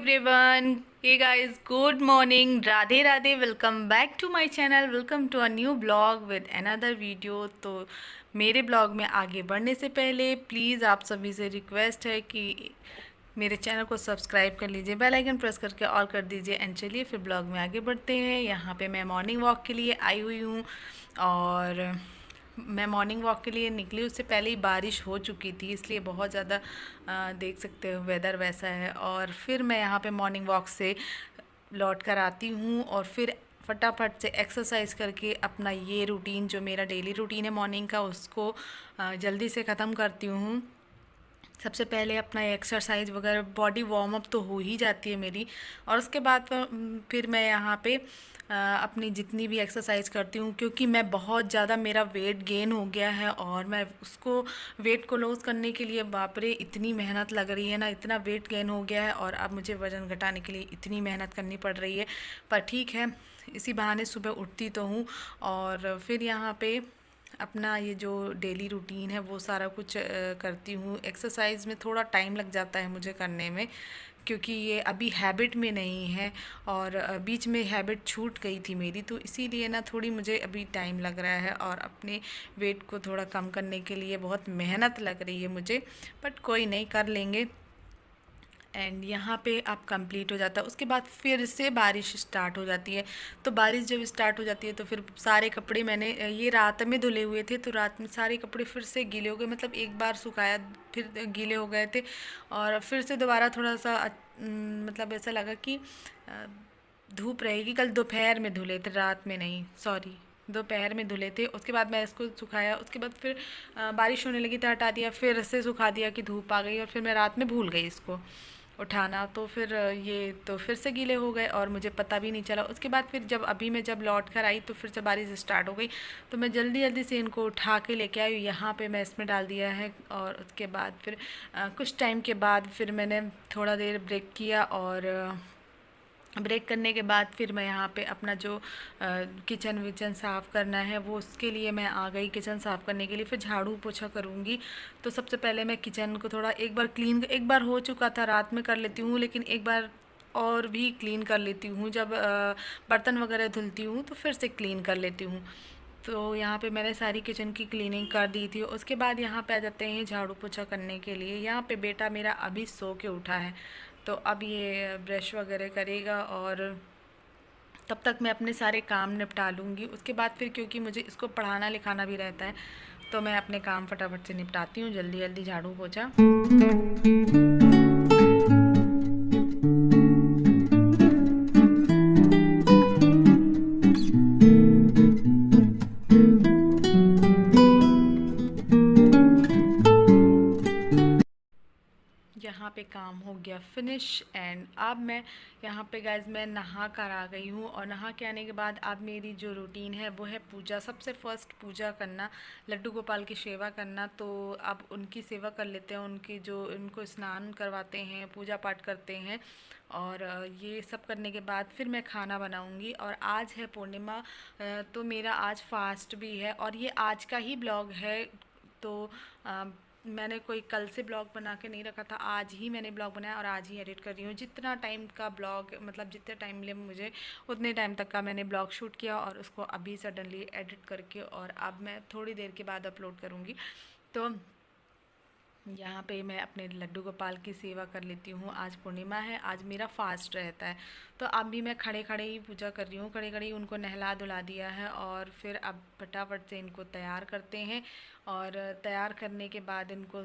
Everyone, hey guys, good morning, Radhe Radhe. Welcome back to my channel, welcome to a new blog with another video. तो मेरे blog में आगे बढ़ने से पहले प्लीज़ आप सभी से रिक्वेस्ट है कि मेरे चैनल को सब्सक्राइब कर लीजिए, बेल आइकन प्रेस करके ऑल कर दीजिए। एंड चलिए फिर ब्लॉग में आगे बढ़ते हैं। यहाँ पे मैं मॉर्निंग वॉक के लिए आई हुई हूँ और मैं मॉर्निंग वॉक के लिए निकली, उससे पहले ही बारिश हो चुकी थी, इसलिए बहुत ज़्यादा देख सकते हो वेदर वैसा है। और फिर मैं यहाँ पे मॉर्निंग वॉक से लौट कर आती हूँ और फिर फटाफट से एक्सरसाइज करके अपना ये रूटीन जो मेरा डेली रूटीन है मॉर्निंग का, उसको जल्दी से ख़त्म करती हूँ। सबसे पहले अपना एक्सरसाइज वगैरह बॉडी वार्म अप तो हो ही जाती है मेरी, और उसके बाद फिर मैं यहाँ पे अपनी जितनी भी एक्सरसाइज करती हूँ, क्योंकि मैं बहुत ज़्यादा मेरा वेट गेन हो गया है और मैं उसको वेट को लॉस करने के लिए बाप रे इतनी मेहनत लग रही है ना, इतना वेट गेन हो गया है और अब मुझे वज़न घटाने के लिए इतनी मेहनत करनी पड़ रही है। पर ठीक है, इसी बहाने सुबह उठती तो हूँ और फिर यहाँ पे अपना ये जो डेली रूटीन है वो सारा कुछ करती हूँ। एक्सरसाइज में थोड़ा टाइम लग जाता है मुझे करने में, क्योंकि ये अभी हैबिट में नहीं है और बीच में हैबिट छूट गई थी मेरी, तो इसीलिए ना थोड़ी मुझे अभी टाइम लग रहा है और अपने वेट को थोड़ा कम करने के लिए बहुत मेहनत लग रही है मुझे। बट कोई नहीं, कर लेंगे। एंड यहाँ पे आप कंप्लीट हो जाता है, उसके बाद फिर से बारिश स्टार्ट हो जाती है। तो बारिश जब स्टार्ट हो जाती है तो फिर सारे कपड़े मैंने ये रात में धुले हुए थे, तो रात में सारे कपड़े फिर से गीले हो गए, मतलब एक बार सुखाया फिर गीले हो गए थे और फिर से दोबारा थोड़ा सा मतलब ऐसा लगा कि धूप रहेगी। कल दोपहर में धुले थे, रात में नहीं, सॉरी, दोपहर में धुले थे। उसके बाद मैं इसको सुखाया, उसके बाद फिर बारिश होने लगी तो हटा दिया, फिर से सुखा दिया कि धूप आ गई और फिर मैं रात में भूल गई इसको उठाना, तो फिर ये तो फिर से गीले हो गए और मुझे पता भी नहीं चला। उसके बाद फिर जब लौट कर आई तो फिर से बारिश स्टार्ट हो गई, तो मैं जल्दी जल्दी से इनको उठा के लेके आई। यहाँ पे मैं इसमें डाल दिया है और उसके बाद फिर कुछ टाइम के बाद फिर मैंने थोड़ा देर ब्रेक किया और ब्रेक करने के बाद फिर मैं यहाँ पे अपना जो किचन विचन साफ़ करना है वो उसके लिए मैं आ गई किचन साफ़ करने के लिए। फिर झाड़ू पोछा करूँगी, तो सबसे पहले मैं किचन को थोड़ा एक बार क्लीन, एक बार हो चुका था, रात में कर लेती हूँ, लेकिन एक बार और भी क्लीन कर लेती हूँ। जब बर्तन वगैरह धुलती हूँ तो फिर से क्लीन कर लेती हूँ। तो यहाँ पे मैंने सारी किचन की क्लीनिंग कर दी थी। उसके बाद यहाँ पे आ जाते हैं झाड़ू पोछा करने के लिए। यहाँ पे बेटा मेरा अभी सो के उठा है, तो अब ये ब्रश वगैरह करेगा और तब तक मैं अपने सारे काम निपटा लूँगी। उसके बाद फिर क्योंकि मुझे इसको पढ़ाना लिखाना भी रहता है, तो मैं अपने काम फटाफट से निपटाती हूँ, जल्दी जल्दी झाड़ू पोछा। यहाँ पे काम हो गया फिनिश। एंड अब मैं यहाँ पे गाइज मैं नहा कर आ गई हूँ और नहा के आने के बाद अब मेरी जो रूटीन है वो है पूजा। सबसे फर्स्ट पूजा करना, लड्डू गोपाल की सेवा करना। तो अब उनकी सेवा कर लेते हैं, उनकी जो उनको स्नान करवाते हैं, पूजा पाठ करते हैं और ये सब करने के बाद फिर मैं खाना बनाऊंगी। और आज है पूर्णिमा, तो मेरा आज फास्ट भी है और ये आज का ही ब्लॉग है। तो मैंने कोई कल से ब्लॉग बना के नहीं रखा था, आज ही मैंने ब्लॉग बनाया और आज ही एडिट कर रही हूँ। जितना टाइम का ब्लॉग, मतलब जितने टाइम मिले मुझे उतने टाइम तक का मैंने ब्लॉग शूट किया और उसको अभी सडनली एडिट करके और अब मैं थोड़ी देर के बाद अपलोड करूँगी। तो यहाँ पे मैं अपने लड्डू गोपाल की सेवा कर लेती हूँ। आज पूर्णिमा है, आज मेरा फास्ट रहता है, तो अब भी मैं खड़े खड़े ही पूजा कर रही हूँ। खड़े खड़े ही उनको नहला धुला दिया है और फिर अब फटाफट से इनको तैयार करते हैं। और तैयार करने के बाद इनको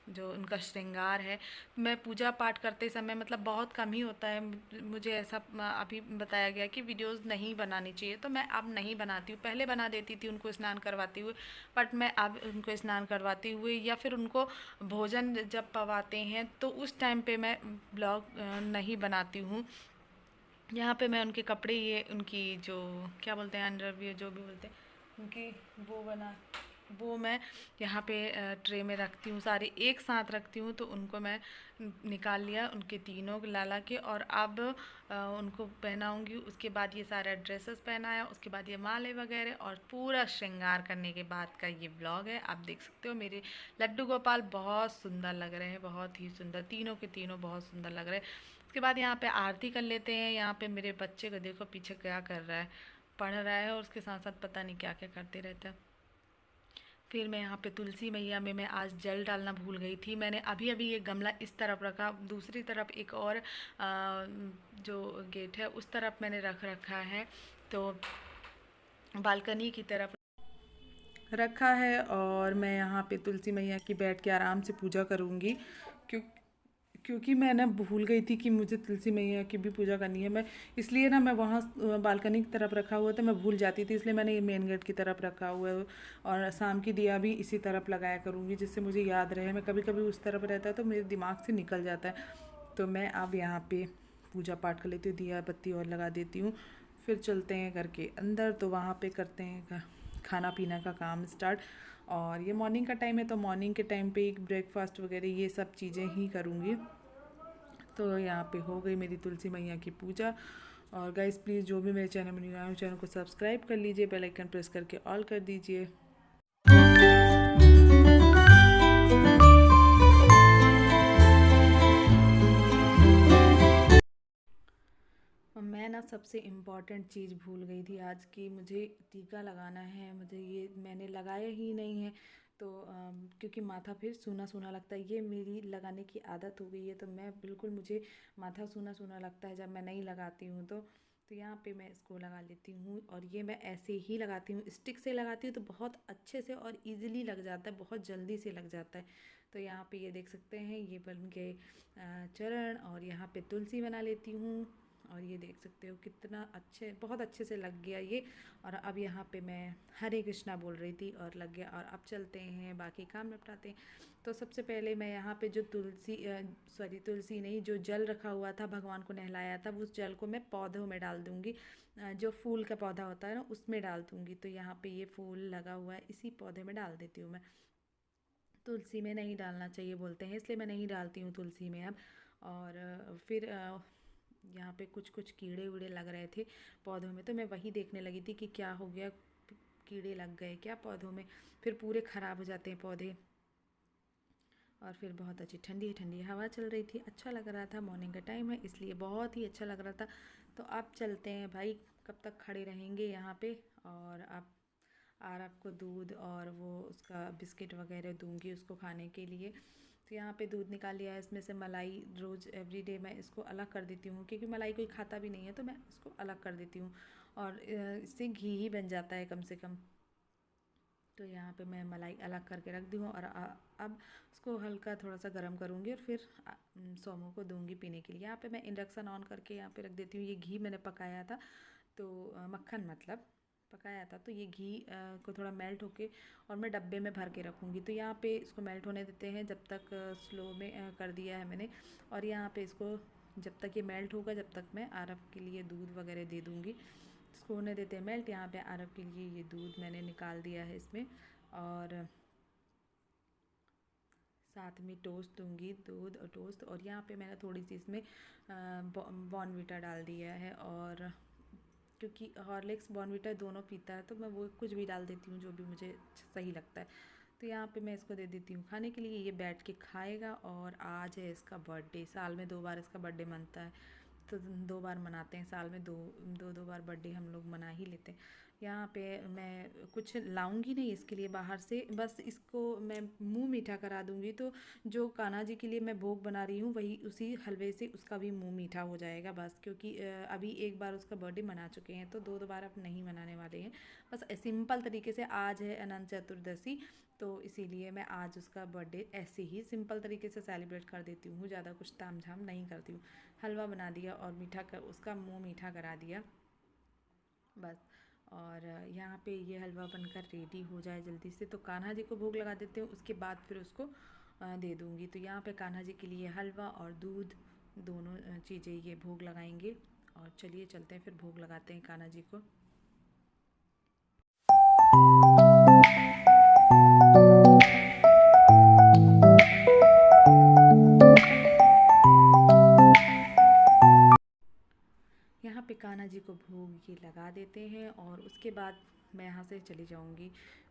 जो उनका श्रृंगार है, मैं पूजा पाठ करते समय मतलब बहुत कम ही होता है, मुझे ऐसा अभी बताया गया कि वीडियोस नहीं बनानी चाहिए, तो मैं अब नहीं बनाती हूँ। पहले बना देती थी उनको स्नान करवाते हुए, बट मैं अब उनको स्नान करवाते हुए या फिर उनको भोजन जब पवाते हैं तो उस टाइम पे मैं ब्लॉग नहीं बनाती हूँ। यहाँ पे मैं उनके कपड़े, ये उनकी जो क्या बोलते हैं, अंडरवियर जो भी बोलते हैं, उनकी वो मैं यहाँ पे ट्रे में रखती हूँ, सारे एक साथ रखती हूँ। तो उनको मैं निकाल लिया उनके तीनों लाला के, और अब उनको पहनाऊँगी। उसके बाद ये सारा ड्रेसेस पहनाया, उसके बाद ये माले वगैरह और पूरा श्रृंगार करने के बाद का ये ब्लॉग है। आप देख सकते हो मेरे लड्डू गोपाल बहुत सुंदर लग रहे हैं, बहुत ही सुंदर, तीनों के तीनों बहुत सुंदर लग रहे हैं। उसके बाद यहाँ पे आरती कर लेते हैं। यहाँ पे मेरे बच्चे को देखो पीछे क्या कर रहा है, पढ़ रहा है और उसके साथ साथ पता नहीं क्या क्या करते रहता है। फिर मैं यहाँ पे तुलसी मैया में मैं आज जल डालना भूल गई थी। मैंने अभी अभी ये गमला इस तरफ रखा, दूसरी तरफ एक और जो गेट है उस तरफ मैंने रख रखा है, तो बालकनी की तरफ रखा है। और मैं यहाँ पे तुलसी मैया की बैठ के आराम से पूजा करूँगी, क्यों क्योंकि मैं ना भूल गई थी कि मुझे तुलसी मैया की भी पूजा करनी है। मैं इसलिए ना मैं वहाँ बालकनी की तरफ रखा हुआ था, मैं भूल जाती थी, इसलिए मैंने ये मेन गेट की तरफ रखा हुआ है। और शाम की दिया भी इसी तरफ लगाया करूँगी, जिससे मुझे याद रहे। मैं कभी कभी उस तरफ रहता है तो मेरे दिमाग से निकल जाता है। तो मैं अब यहाँ पे पूजा पाठ कर लेती हूँ, दिया बत्ती और लगा देती हूँ। फिर चलते हैं घर के अंदर, तो वहाँ पे करते हैं खाना पीना का काम स्टार्ट। और ये मॉर्निंग का टाइम है, तो मॉर्निंग के टाइम पे एक ब्रेकफास्ट वगैरह ये सब चीज़ें ही करूँगी। तो यहाँ पे हो गई मेरी तुलसी मैया की पूजा। और गाइस प्लीज़ जो भी मेरे चैनल में न्यू आए हो चैनल को सब्सक्राइब कर लीजिए, बेल आइकन प्रेस करके ऑल कर दीजिए। मैं ना सबसे इम्पॉर्टेंट चीज़ भूल गई थी आज की, मुझे टीका लगाना है। मुझे ये मैंने लगाया ही नहीं है, तो क्योंकि माथा फिर सूना सूना लगता है। ये मेरी लगाने की आदत हो गई है, तो मैं बिल्कुल मुझे माथा सूना सूना लगता है जब मैं नहीं लगाती हूँ। तो यहाँ पे मैं इसको लगा लेती हूँ। और ये मैं ऐसे ही लगाती हूँ, स्टिक से लगाती हूँ तो बहुत अच्छे से और इजीली लग जाता है, बहुत जल्दी से लग जाता है। तो यहाँ पे ये देख सकते हैं ये बन गए चरण। और यहाँ पे तुलसी बना लेती हूँ। और ये देख सकते हो कितना अच्छे, बहुत अच्छे से लग गया ये। और अब यहाँ पे मैं हरे कृष्णा बोल रही थी और लग गया। और अब चलते हैं बाकी काम निपटाते हैं। तो सबसे पहले मैं यहाँ पे जो तुलसी नहीं, जो जल रखा हुआ था भगवान को नहलाया था, उस जल को मैं पौधों में डाल दूँगी। जो फूल का पौधा होता है ना उसमें डाल दूँगी। तो यहाँ पे ये फूल लगा हुआ है, इसी पौधे में डाल देती हूँ मैं। तुलसी में नहीं डालना चाहिए बोलते हैं, इसलिए मैं नहीं डालती हूँ तुलसी में अब। और फिर यहाँ पे कुछ कुछ कीड़े वीड़े लग रहे थे पौधों में, तो मैं वही देखने लगी थी कि क्या हो गया, कीड़े लग गए क्या पौधों में। फिर पूरे ख़राब हो जाते हैं पौधे। और फिर बहुत अच्छी ठंडी ठंडी हवा चल रही थी, अच्छा लग रहा था। मॉर्निंग का टाइम है इसलिए बहुत ही अच्छा लग रहा था। तो अब चलते हैं भाई, कब तक खड़े रहेंगे यहाँ पे। और आप आपको दूध और वो उसका बिस्किट वगैरह दूंगी उसको खाने के लिए। तो यहाँ पे दूध निकाल लिया है, इसमें से मलाई रोज़ एवरीडे मैं इसको अलग कर देती हूँ, क्योंकि मलाई कोई खाता भी नहीं है, तो मैं इसको अलग कर देती हूँ। और इससे घी ही बन जाता है कम से कम। तो यहाँ पे मैं मलाई अलग करके रख दी हूँ। और अब उसको हल्का थोड़ा सा गर्म करूँगी और फिर सोमो को दूँगी पीने के लिए। यहाँ पे मैं इंडक्शन ऑन करके यहाँ पे रख देती हूँ। ये घी मैंने पकाया था, तो मक्खन मतलब पकाया था, तो ये घी को थोड़ा मेल्ट होके और मैं डब्बे में भर के रखूँगी। तो यहाँ पे इसको मेल्ट होने देते हैं, जब तक स्लो में कर दिया है मैंने। और यहाँ पे इसको जब तक ये मेल्ट होगा, जब तक मैं आरव के लिए दूध वगैरह दे दूँगी। इसको होने देते हैं मेल्ट। यहाँ पे आरव के लिए ये दूध मैंने निकाल दिया है इसमें। और साथ में टोस्ट दूंगी, दूध और टोस्ट। और यहाँ पे मैंने थोड़ी सी इसमें बॉर्नवीटा डाल दिया है। और क्योंकि हॉर्लिक्स बॉर्नवीटा दोनों पीता है, तो मैं वो कुछ भी डाल देती हूँ जो भी मुझे सही लगता है। तो यहाँ पे मैं इसको दे देती हूँ खाने के लिए, ये बैठ के खाएगा। और आज है इसका बर्थडे, साल में 2 बार इसका बर्थडे मनता है, तो 2 बार मनाते हैं साल में, दो बार बर्थडे हम लोग मना ही लेते हैं। यहाँ पे मैं कुछ लाऊंगी नहीं इसके लिए बाहर से, बस इसको मैं मुंह मीठा करा दूंगी। तो जो कान्हा जी के लिए मैं भोग बना रही हूँ वही उसी हलवे से उसका भी मुंह मीठा हो जाएगा बस। क्योंकि अभी एक बार उसका बर्थडे मना चुके हैं, तो दो बार अब नहीं मनाने वाले हैं। बस सिंपल तरीके से, आज है अनंत चतुर्दशी, तो इसीलिए मैं आज उसका बर्थडे ऐसे ही सिंपल तरीके से सेलिब्रेट कर देती हूँ, ज़्यादा कुछ ताम झाम नहीं करती हूँ। हलवा बना दिया और मीठा कर उसका मुंह मीठा करा दिया बस। और यहाँ पे ये हलवा बनकर रेडी हो जाए जल्दी से, तो कान्हा जी को भोग लगा देते हैं, उसके बाद फिर उसको दे दूँगी। तो यहाँ पे कान्हा जी के लिए हलवा और दूध दोनों चीज़ें ये भोग लगाएंगे। और चलिए चलते हैं फिर भोग लगाते हैं कान्हा जी को। यहाँ पे कान्हा जी को भोग ये लगा देते हैं और उसके बाद मैं यहाँ से चली जाऊँगी।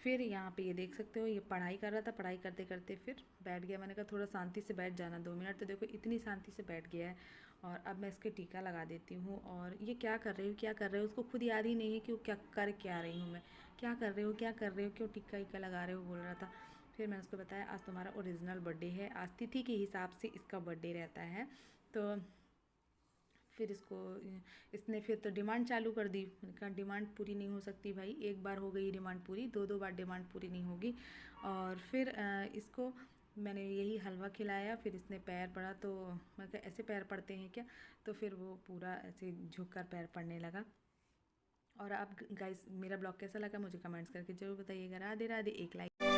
फिर यहाँ पे ये देख सकते हो, ये पढ़ाई कर रहा था, पढ़ाई करते करते फिर बैठ गया। मैंने कहा थोड़ा शांति से बैठ जाना 2 मिनट, तो देखो इतनी शांति से बैठ गया है। और अब मैं इसके टीका लगा देती हूँ। और ये क्या कर रही हूँ क्या कर रहे हो, उसको खुद याद ही नहीं है कि वो क्या रही हूँ मैं, क्या कर रहे हो क्या कर रहे हो, क्यों टीका वीका लगा रहे हो बोल रहा था। फिर मैंने उसको बताया आज तुम्हारा ओरिजिनल बर्थडे है, आज तिथि के हिसाब से इसका बर्थडे रहता है। तो फिर इसने फिर तो डिमांड चालू कर दी। मैंने कहा डिमांड पूरी नहीं हो सकती भाई, एक बार हो गई डिमांड पूरी, दो दो बार डिमांड पूरी नहीं होगी। और फिर इसको मैंने यही हलवा खिलाया। फिर इसने पैर पड़ा तो मैं कहा ऐसे पैर पड़ते हैं क्या, तो फिर वो पूरा ऐसे झुक कर पैर पड़ने लगा। और आप गाइस मेरा ब्लॉग कैसा लगा मुझे कमेंट्स करके ज़रूर बताइएगा। राधे राधे, एक लाइक